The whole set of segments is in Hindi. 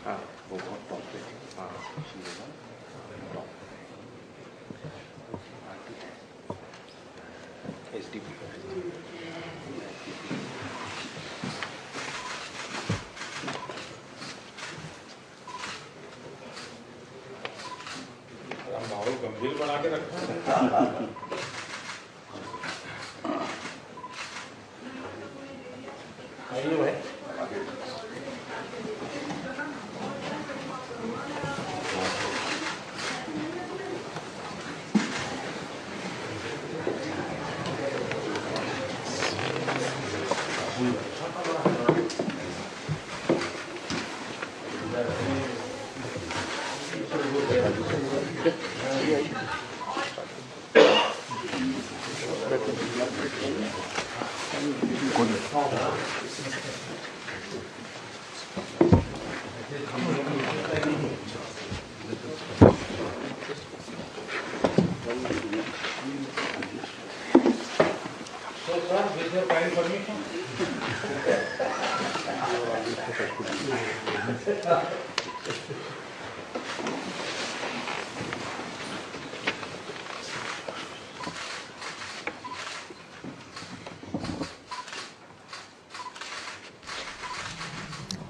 हाँ वो बहुत टॉप पे हाँ टॉप SDP माहौल गंभीर बना के रखा है। आइए भाई।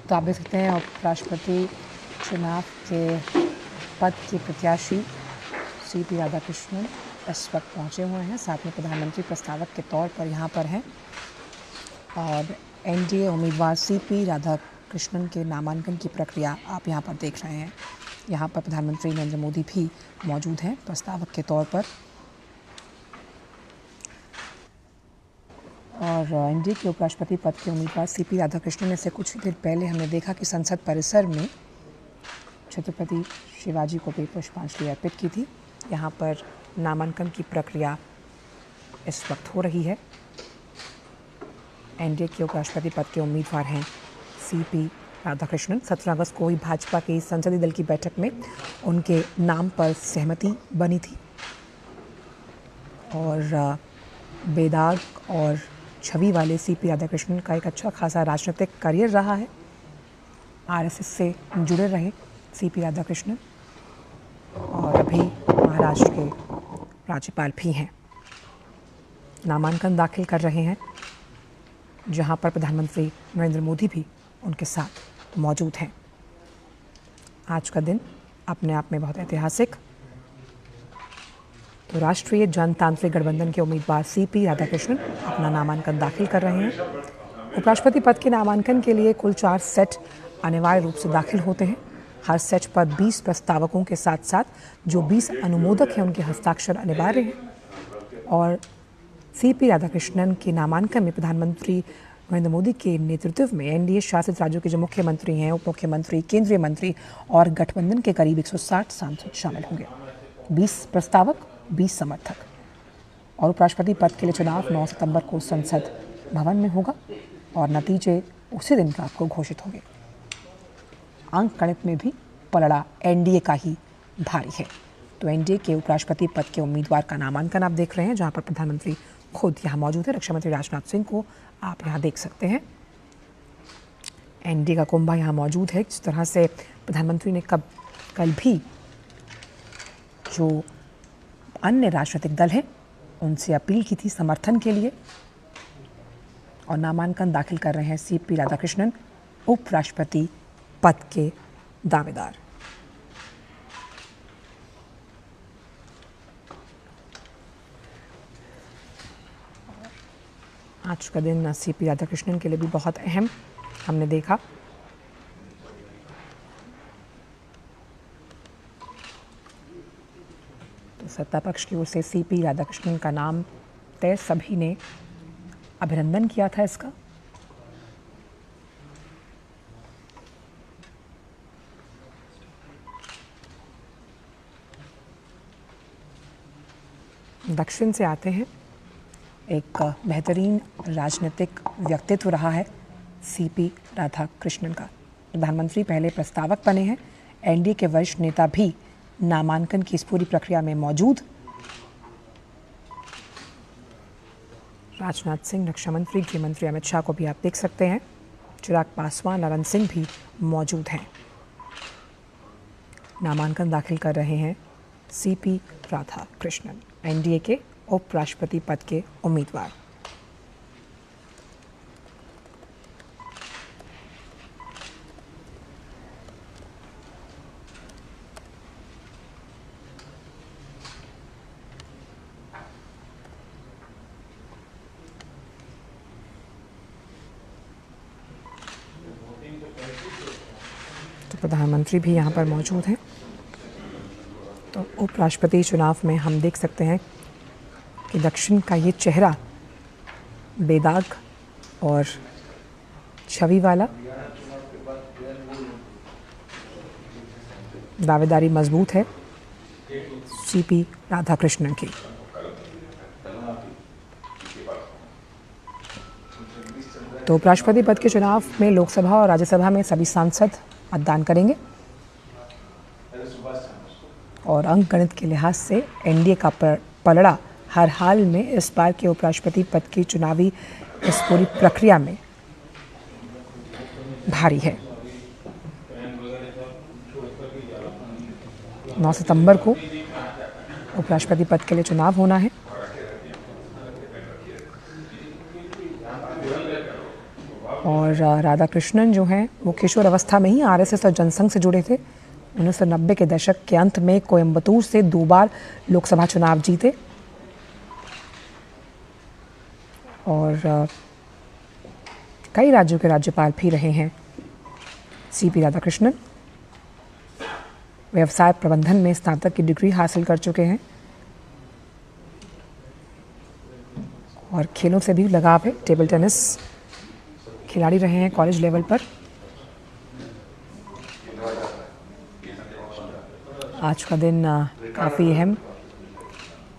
तो आप देख सकते हैं उपराष्ट्रपति चुनाव के पद के प्रत्याशी CP राधाकृष्णन इस वक्त पहुंचे हुए हैं। साथ में प्रधानमंत्री प्रस्तावक के तौर पर यहाँ पर हैं और NDA उम्मीदवार CP राधाकृष्णन के नामांकन की प्रक्रिया आप यहाँ पर देख रहे हैं। यहाँ पर प्रधानमंत्री नरेंद्र मोदी भी मौजूद हैं प्रस्तावक के तौर पर। और NDA के उपराष्ट्रपति पद के उम्मीदवार CP राधाकृष्णन ने से कुछ देर पहले हमने देखा कि संसद परिसर में छत्रपति शिवाजी को भी पुष्पांजलि अर्पित की थी। यहाँ पर नामांकन की प्रक्रिया इस वक्त हो रही है। NDA के उपराष्ट्रपति पद के उम्मीदवार हैं CP राधाकृष्णन। 17 अगस्त को ही भाजपा की संसदीय दल की बैठक में उनके नाम पर सहमति बनी थी और बेदाग और छवि वाले CP राधाकृष्णन का एक अच्छा खासा राजनीतिक करियर रहा है। RSS से जुड़े रहे CP राधाकृष्णन और अभी महाराष्ट्र के राज्यपाल भी हैं। नामांकन दाखिल कर रहे हैं जहां पर प्रधानमंत्री नरेंद्र मोदी भी उनके साथ मौजूद हैं। आज का दिन अपने आप में बहुत ऐतिहासिक। तो राष्ट्रीय जनतांत्रिक गठबंधन के उम्मीदवार CP राधाकृष्णन अपना नामांकन दाखिल कर रहे हैं। उपराष्ट्रपति पद के नामांकन के लिए कुल 4 सेट अनिवार्य रूप से दाखिल होते हैं। हर सेट पर 20 प्रस्तावकों के साथ साथ जो 20 अनुमोदक हैं उनके हस्ताक्षर अनिवार्य हैं। और CP राधाकृष्णन के नामांकन में प्रधानमंत्री नरेंद्र मोदी के नेतृत्व में NDA शासित राज्यों के जो मुख्यमंत्री हैं, उप मुख्यमंत्री, केंद्रीय मंत्री और गठबंधन के करीब 160 सांसद शामिल होंगे। 20 प्रस्तावक, 20 समर्थक। और उपराष्ट्रपति पद के लिए चुनाव 9 सितंबर को संसद भवन में होगा और नतीजे उसी दिन रात को घोषित होंगे। अंक गणित में भी पलड़ा NDA का ही भारी है। तो NDA के उपराष्ट्रपति पद के उम्मीदवार का नामांकन आप देख रहे हैं, जहां पर प्रधानमंत्री खुद यहाँ मौजूद है। रक्षा मंत्री राजनाथ सिंह को आप यहाँ देख सकते हैं। NDA का कुंभा यहाँ मौजूद है। जिस तरह से प्रधानमंत्री ने कल भी जो अन्य राजनीतिक दल हैं उनसे अपील की थी समर्थन के लिए। और नामांकन दाखिल कर रहे हैं CP राधाकृष्णन, उपराष्ट्रपति पद के दावेदार। आज का दिन CP राधाकृष्णन के लिए भी बहुत अहम हमने देखा। तो सत्ता पक्ष की ओर से CP राधाकृष्णन का नाम तय, सभी ने अभिनंदन किया था इसका। दक्षिण से आते हैं। एक बेहतरीन राजनीतिक व्यक्तित्व रहा है CP राधाकृष्णन का। प्रधानमंत्री पहले प्रस्तावक बने हैं। NDA के वरिष्ठ नेता भी नामांकन की इस पूरी प्रक्रिया में मौजूद। राजनाथ सिंह, रक्षा मंत्री, गृह मंत्री अमित शाह को भी आप देख सकते हैं। चिराग पासवान, अनंत सिंह भी मौजूद हैं। नामांकन दाखिल कर रहे हैं सीपी राधा कृष्णन, एनडीए के उपराष्ट्रपति पद के उम्मीदवार। तो प्रधानमंत्री भी यहाँ पर मौजूद हैं। तो उपराष्ट्रपति चुनाव में हम देख सकते हैं कि दक्षिण का ये चेहरा बेदाग और छवि वाला, दावेदारी मजबूत है सीपी राधाकृष्णन की। तो उपराष्ट्रपति पद के चुनाव में लोकसभा और राज्यसभा में सभी सांसद मतदान करेंगे और अंक गणित के लिहाज से एनडीए का पलड़ा हर हाल में इस बार के उपराष्ट्रपति पद की चुनावी इस पूरी प्रक्रिया में भारी है। 9 सितंबर को उपराष्ट्रपति पद के लिए चुनाव होना है। और राधाकृष्णन जो हैं वो किशोर अवस्था में ही आरएसएस और जनसंघ से जुड़े थे। 1990 के दशक के अंत में कोयंबटूर से 2 बार लोकसभा चुनाव जीते और कई राज्यों के राज्यपाल भी रहे हैं सीपी राधाकृष्णन। व्यवसाय प्रबंधन में स्नातक की डिग्री हासिल कर चुके हैं और खेलों से भी लगाव है। टेबल टेनिस खिलाड़ी रहे हैं कॉलेज लेवल पर। आज का दिन काफ़ी अहम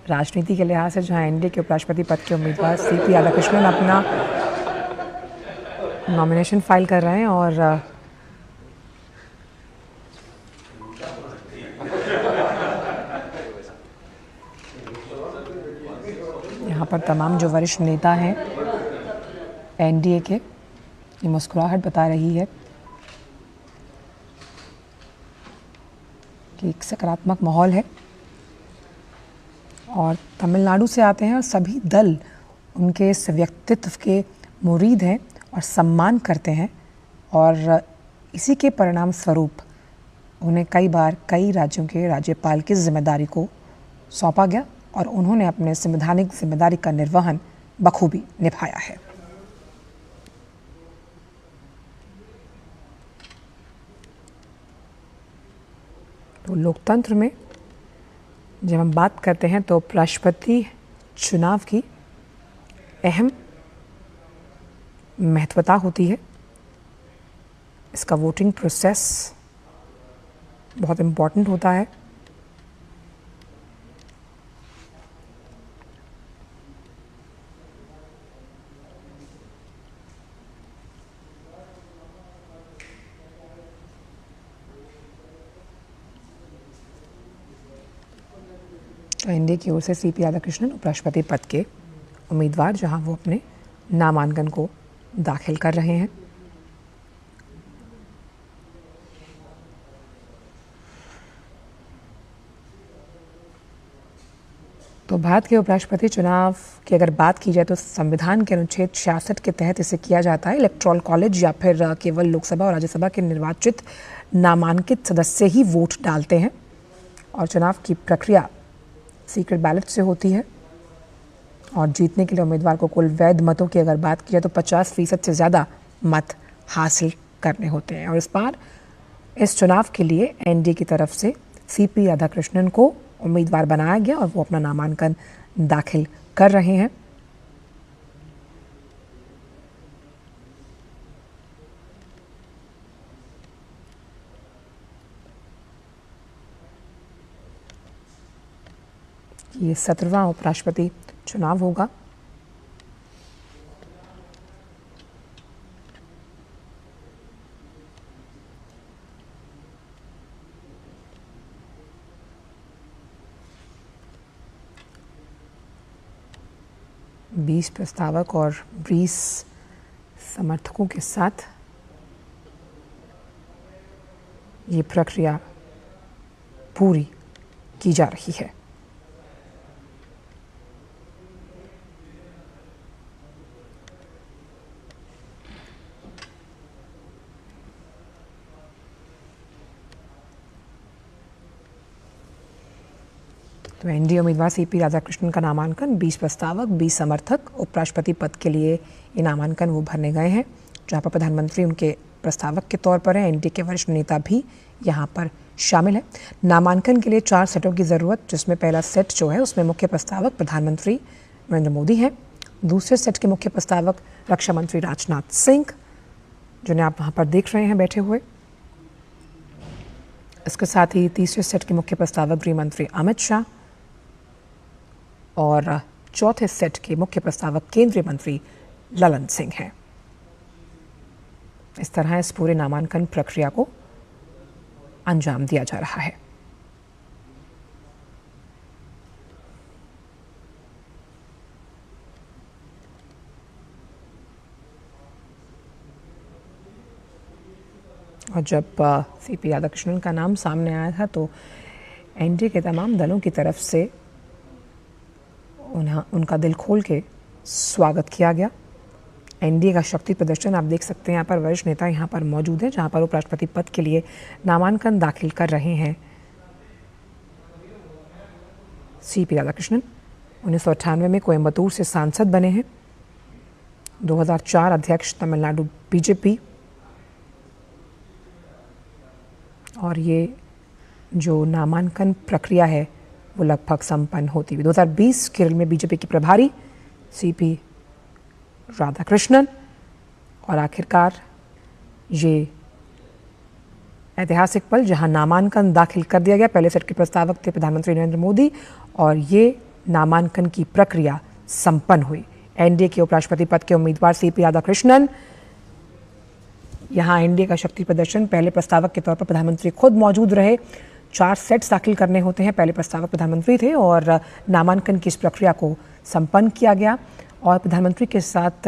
राजनीति के लिहाज से, जहां एनडीए के उपराष्ट्रपति पद के उम्मीदवार सीपी राधाकृष्णन अपना नॉमिनेशन फाइल कर रहे हैं और यहाँ पर तमाम जो वरिष्ठ नेता हैं एनडीए के, ये मुस्कुराहट बता रही है कि एक सकारात्मक माहौल है। और तमिलनाडु से आते हैं और सभी दल उनके इस व्यक्तित्व के मुरीद हैं और सम्मान करते हैं और इसी के परिणाम स्वरूप उन्हें कई बार कई राज्यों के राज्यपाल की जिम्मेदारी को सौंपा गया और उन्होंने अपने संवैधानिक जिम्मेदारी का निर्वहन बखूबी निभाया है। तो लोकतंत्र में जब हम बात करते हैं तो उपराष्ट्रपति चुनाव की अहम महत्वता होती है। इसका वोटिंग प्रोसेस बहुत इम्पॉर्टेंट होता है। तो एनडीए की ओर से सीपी राधाकृष्णन उपराष्ट्रपति पद के उम्मीदवार, जहां वो अपने नामांकन को दाखिल कर रहे हैं। तो भारत के उपराष्ट्रपति चुनाव की अगर बात की जाए तो संविधान के अनुच्छेद 66 के तहत इसे किया जाता है। इलेक्टोरल कॉलेज या फिर केवल लोकसभा और राज्यसभा के निर्वाचित नामांकित सदस्य ही वोट डालते हैं और चुनाव की प्रक्रिया सीक्रेट बैलेट से होती है। और जीतने के लिए उम्मीदवार को कुल वैध मतों की अगर बात की जाए तो 50% से ज़्यादा मत हासिल करने होते हैं। और इस बार इस चुनाव के लिए एनडीए की तरफ से सीपी राधाकृष्णन को उम्मीदवार बनाया गया और वो अपना नामांकन दाखिल कर रहे हैं। ये 17वां उपराष्ट्रपति चुनाव होगा। बीस प्रस्तावक और 20 समर्थकों के साथ ये प्रक्रिया पूरी की जा रही है। तो एनडीए उम्मीदवार सीपी राधाकृष्णन का नामांकन, 20 प्रस्तावक, 20 समर्थक उपराष्ट्रपति पद के लिए ये नामांकन वो भरने गए हैं, जहां पर प्रधानमंत्री उनके प्रस्तावक के तौर पर है। एनडीए के वरिष्ठ नेता भी यहां पर शामिल है। नामांकन के लिए 4 सेटों की ज़रूरत, जिसमें पहला सेट जो है उसमें मुख्य प्रस्तावक प्रधानमंत्री नरेंद्र मोदी हैं। दूसरे सेट के मुख्य प्रस्तावक रक्षा मंत्री राजनाथ सिंह, जिन्हें आप वहाँ पर देख रहे हैं बैठे हुए। इसके साथ ही तीसरे सेट के मुख्य प्रस्तावक गृह मंत्री अमित शाह और चौथे सेट के मुख्य प्रस्तावक केंद्रीय मंत्री ललन सिंह हैं। इस तरह इस पूरे नामांकन प्रक्रिया को अंजाम दिया जा रहा है। और जब सीपी राधाकृष्णन का नाम सामने आया था तो एनडीए के तमाम दलों की तरफ से उनका दिल खोल के स्वागत किया गया। एनडीए का शक्ति प्रदर्शन आप देख सकते हैं। यहाँ पर वरिष्ठ नेता यहाँ पर मौजूद हैं, जहाँ पर उपराष्ट्रपति पद के लिए नामांकन दाखिल कर रहे हैं। सीपी राधाकृष्णन 1998 में कोयम्बटूर से सांसद बने हैं, 2004 अध्यक्ष तमिलनाडु बीजेपी, और ये जो नामांकन प्रक्रिया है वो लगभग संपन्न होती हुई 2020 केरल में बीजेपी की प्रभारी सीपी राधाकृष्णन, और आखिरकार ये ऐतिहासिक पल जहां नामांकन दाखिल कर दिया गया। पहले सेट के प्रस्तावक थे प्रधानमंत्री नरेंद्र मोदी और ये नामांकन की प्रक्रिया संपन्न हुई। एनडीए के उपराष्ट्रपति पद के उम्मीदवार सीपी राधाकृष्णन, यहाँ एनडीए का शक्ति प्रदर्शन, पहले प्रस्तावक के तौर पर प्रधानमंत्री खुद मौजूद रहे। 4 सेट्स दाखिल करने होते हैं, पहले प्रस्तावक प्रधानमंत्री थे और नामांकन की इस प्रक्रिया को संपन्न किया गया और प्रधानमंत्री के साथ